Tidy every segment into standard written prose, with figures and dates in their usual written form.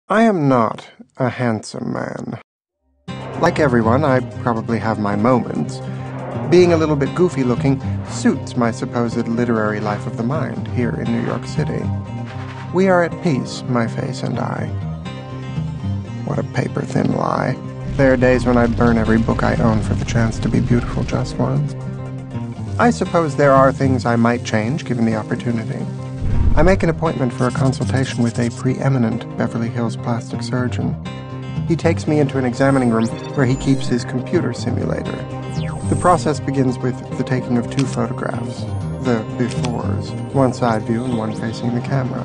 I am not a handsome man. Like everyone, I probably have my moments. Being a little bit goofy-looking suits my supposed literary life of the mind here in New York City. We are at peace, my face and I. What a paper-thin lie. There are days when I'd burn every book I own for the chance to be beautiful just once. I suppose there are things I might change given the opportunity. I make an appointment for a consultation with a preeminent Beverly Hills plastic surgeon. He takes me into an examining room where he keeps his computer simulator. The process begins with the taking of two photographs, the befores, one side view and one facing the camera.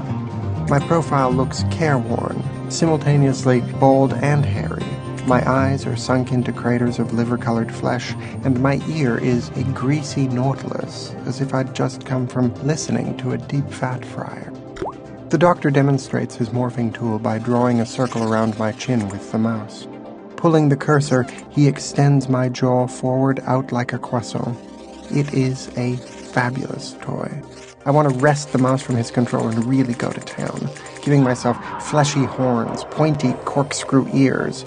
My profile looks careworn, simultaneously bald and hairy. My eyes are sunk into craters of liver-colored flesh, and my ear is a greasy nautilus, as if I'd just come from listening to a deep fat fryer. The doctor demonstrates his morphing tool by drawing a circle around my chin with the mouse. Pulling the cursor, he extends my jaw forward out like a croissant. It is a fabulous toy. I want to wrest the mouse from his control and really go to town, giving myself fleshy horns, pointy corkscrew ears.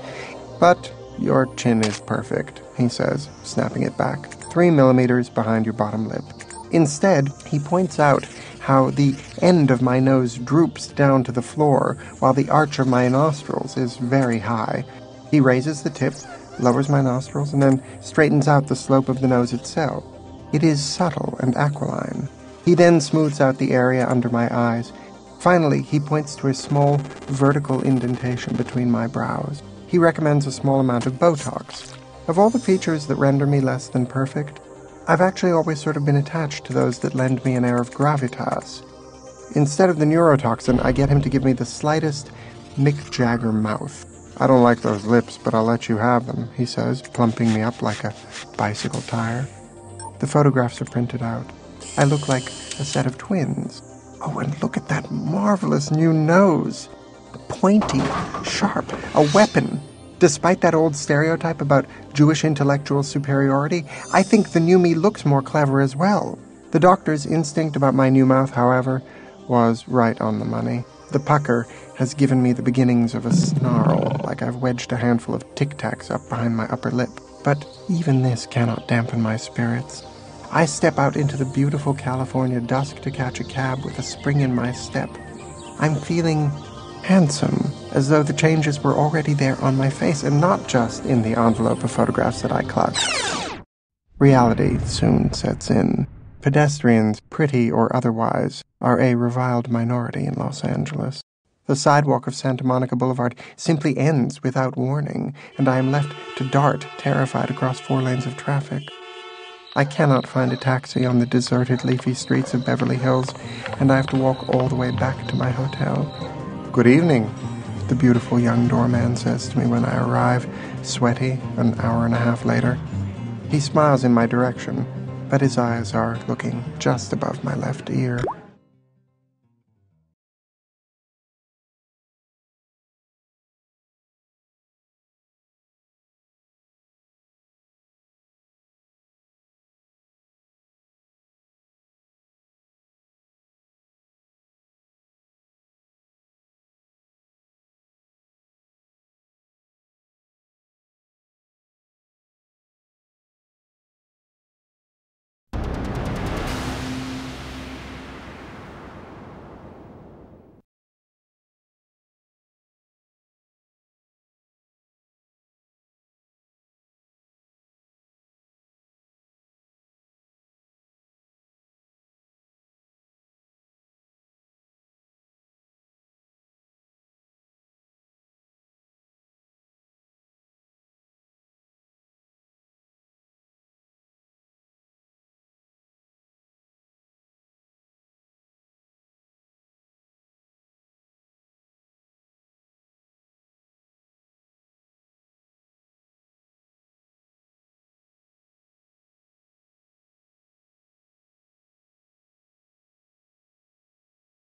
But your chin is perfect, he says, snapping it back, 3 millimeters behind your bottom lip. Instead, he points out how the end of my nose droops down to the floor, while the arch of my nostrils is very high. He raises the tip, lowers my nostrils, and then straightens out the slope of the nose itself. It is subtle and aquiline. He then smooths out the area under my eyes. Finally, he points to a small vertical indentation between my brows. He recommends a small amount of Botox. Of all the features that render me less than perfect, I've actually always sort of been attached to those that lend me an air of gravitas. Instead of the neurotoxin, I get him to give me the slightest Mick Jagger mouth. I don't like those lips, but I'll let you have them, he says, plumping me up like a bicycle tire. The photographs are printed out. I look like a set of twins. Oh, and look at that marvelous new nose. Pointy, sharp, a weapon. Despite that old stereotype about Jewish intellectual superiority, I think the new me looks more clever as well. The doctor's instinct about my new mouth, however, was right on the money. The pucker has given me the beginnings of a snarl, like I've wedged a handful of Tic Tacs up behind my upper lip. But even this cannot dampen my spirits. I step out into the beautiful California dusk to catch a cab with a spring in my step. I'm feeling handsome, as though the changes were already there on my face and not just in the envelope of photographs that I clutched. Reality soon sets in. Pedestrians, pretty or otherwise, are a reviled minority in Los Angeles. The sidewalk of Santa Monica Boulevard simply ends without warning, and I am left to dart, terrified, across 4 lanes of traffic. I cannot find a taxi on the deserted, leafy streets of Beverly Hills, and I have to walk all the way back to my hotel. "Good evening," the beautiful young doorman says to me when I arrive, sweaty, an hour and a half later. He smiles in my direction, but his eyes are looking just above my left ear.